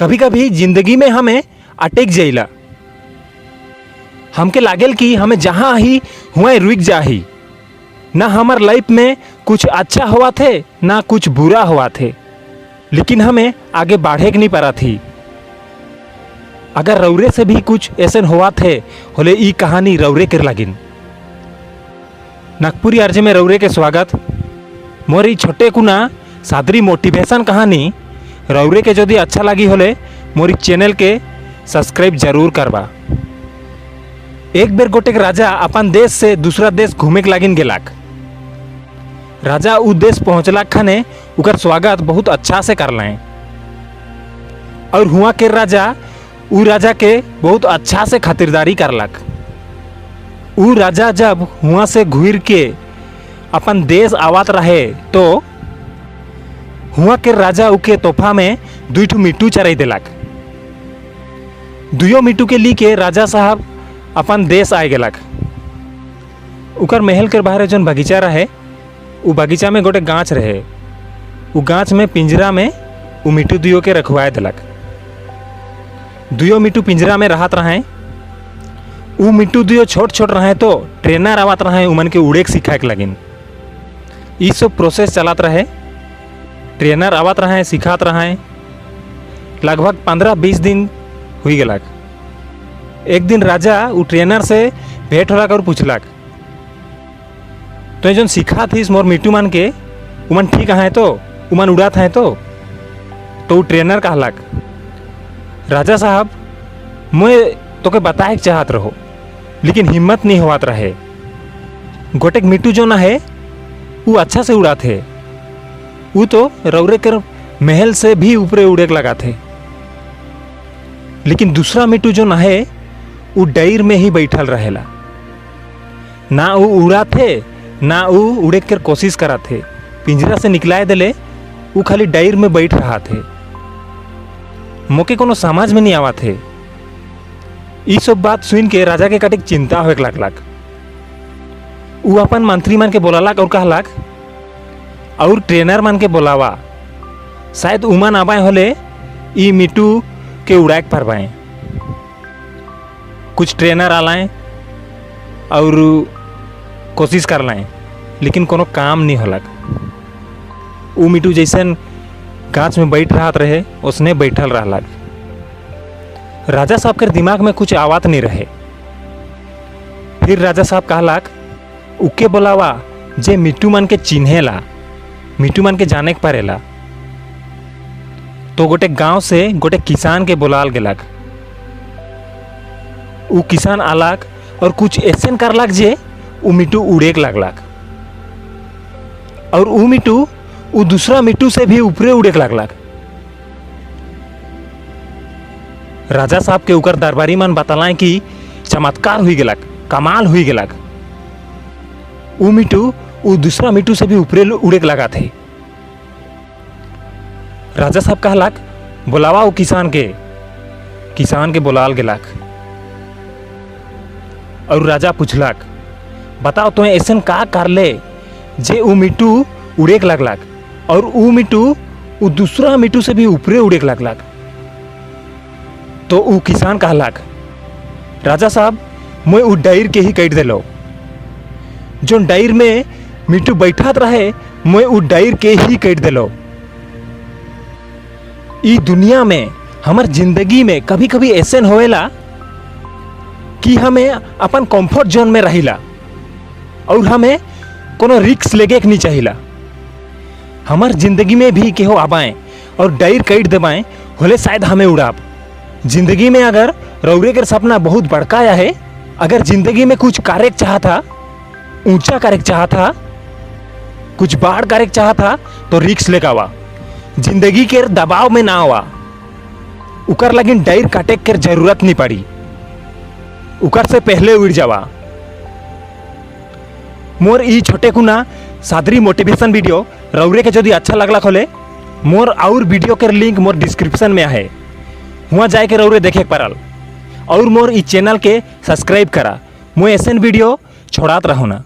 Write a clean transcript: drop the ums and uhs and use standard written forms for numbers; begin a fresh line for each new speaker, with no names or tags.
कभी कभी जिंदगी में हमें अटक जाइला, हमके लागेल कि हमें जहाँ ही हुआ रुक जा ही ना। हमार लाइफ में कुछ अच्छा हुआ थे ना कुछ बुरा हुआ थे, लेकिन हमें आगे बढ़े नहीं पा थी। अगर रौरे से भी कुछ ऐसे हुआ थे होले ई कहानी रौरे कर लागिन। नागपुरी आरजे में रौरे के स्वागत। मोरी छोटे कुना सादरी मोटिवेशन कहानी रौरे के जदि अच्छा लगी होले मोरी चैनल के सब्सक्राइब जरूर करवा। एक बेर गोटेक राजा अपन देश से दूसरा देश घूमे के लागिन गेलाक। राजा उ देश पहुँचला खाने उकर स्वागत बहुत अच्छा से करलाएं और हुआ के राजा उ राजा के बहुत अच्छा से खातिरदारी करलक। उ राजा जब हुआ से घूर के अपन देश आवत रहे तो हुआ के राजा उके तोहफा में 2 मिट्टू चराई दिलक। 2 मिट्टू के ली के राजा साहब अपन देश आए गेलक। उकर महल के बाहर जौन बगीचा रहे उ बगीचा में गोटे गाछ रहे। उ गाछ में पिंजरा में उ मिट्टू 2 के रखवाए दिलक। 2 मिट्टू पिंजरा में रहत रहे। उ मिट्टू 2 छोट छोट रहे तो ट्रेनर आवत रहे उमन के उड़े के सिखाए के लगिन। ई सब प्रोसेस चलत रहे। ट्रेनर आवत रहे सिखात रहे। लगभग 15-20 दिन हुई गलक। एक दिन राजा उ ट्रेनर से भेंट होलक और पूछलक, तो जौन सिखा थी मोर मिट्टू मन के उमन ठीक है तो उमन उड़ात हैं तो उ ट्रेनर कहलक, राजा साहब मैं तो के बताए चाहत रहो लेकिन हिम्मत नहीं होत रहे। गोटेक मिट्टू जो ना है वो अच्छा से उड़ा थे। वो तो रौरे कर महल से भी ऊपरे उड़े लगा थे, लेकिन दूसरा मिट्टू जो ना है वो डायर में ही बैठल रहेला। ना वो उड़ा थे ना वो उड़े कर कोशिश करा थे। पिंजरा से निकलाए दिले वो खाली डायर में बैठ रहा थे। मोके कोनो समझ में नहीं आवा थे। ये सब बात सुन के राजा के कटिक चिंता होए लगलक। वो अपन मंत्री मन के बोलालक और कहलक और ट्रेनर मन के बोलावा, शायद उमन आबाए होले ई मिट्टू के उड़ाए पारबाएं। कुछ ट्रेनर आलाएं और कोशिश कर लाएं, लेकिन कोनो काम नहीं होलक। वो मिट्टू जैसन गाछ में बैठ रहा रहे उसने बैठल रहलक। राजा साहब के दिमाग में कुछ आवत नहीं रहे। फिर राजा साहब कहलक उके बोलावा जे मिट्टू मन के चिन्हेला, मिट्टू मन के जाने के पड़ेला। तो गोटे गांव से गोटे किसान के बोलाल गेलक। उ किसान आलक और कुछ ऐसे करलक जे उ मिट्टू उड़े लगलक और उ मिट्टू उ दूसरा मिट्टू से भी ऊपरे उड़े लगलक। राजा साहब के उकर दरबारी मन बतलाएं कि चमत्कार हुई गेलक, कमाल हुई गेलक। उ मिट्टू उ दूसरा मिट्टू से भी ऊपरे उड़े लगा थे। राजा साहब कहलक बुलावा उ किसान के बुलाल गेलक और राजा पूछलक, बताओ तुम्हें ऐसा का कर ले जे उ मिट्टू उड़े लगलक और उ मिट्टू उ दूसरा मिट्टू से भी ऊपरे उड़े लगलक। तो उ किसान कहलक, राजा साहब मैं उ डायर के ही काट दिलो। जो डायर में मिट्टू बैठत रहे मैं उ डायर के ही काट दिलो। ई दुनिया में हमार जिंदगी में कभी कभी ऐसे होएला कि हमें अपन कंफर्ट जोन में रहिला और हमें कोनो रिस्क लेके नहीं चाहिला। हमार जिंदगी में भी केहो आबाएं और डायर काट देबाएं होले शायद हमें उड़ाब। जिंदगी में अगर रौरे के सपना बहुत बड़का है, अगर जिंदगी में कुछ कार्य चाहता, ऊंचा कार्य चाहता, कुछ बाढ़ कार्य चाहता तो रिस्क लेके आवा। जिंदगी के दबाव में ना आवा। उकर लगिन डायर काटे के जरूरत नहीं पड़ी, उकर से पहले उड़ जावा। मोर ई छोटे कुना सादरी मोटिवेशन वीडियो रौरे के यदि अच्छा लगला खोले मोर और वीडियो के लिंक मोर डिस्क्रिप्शन में है, वहाँ जाए के रौरे देखे पारल और मोर ई चैनल के सब्सक्राइब करा। मैं ऐसे वीडियो छोड़ात रहूँ ना।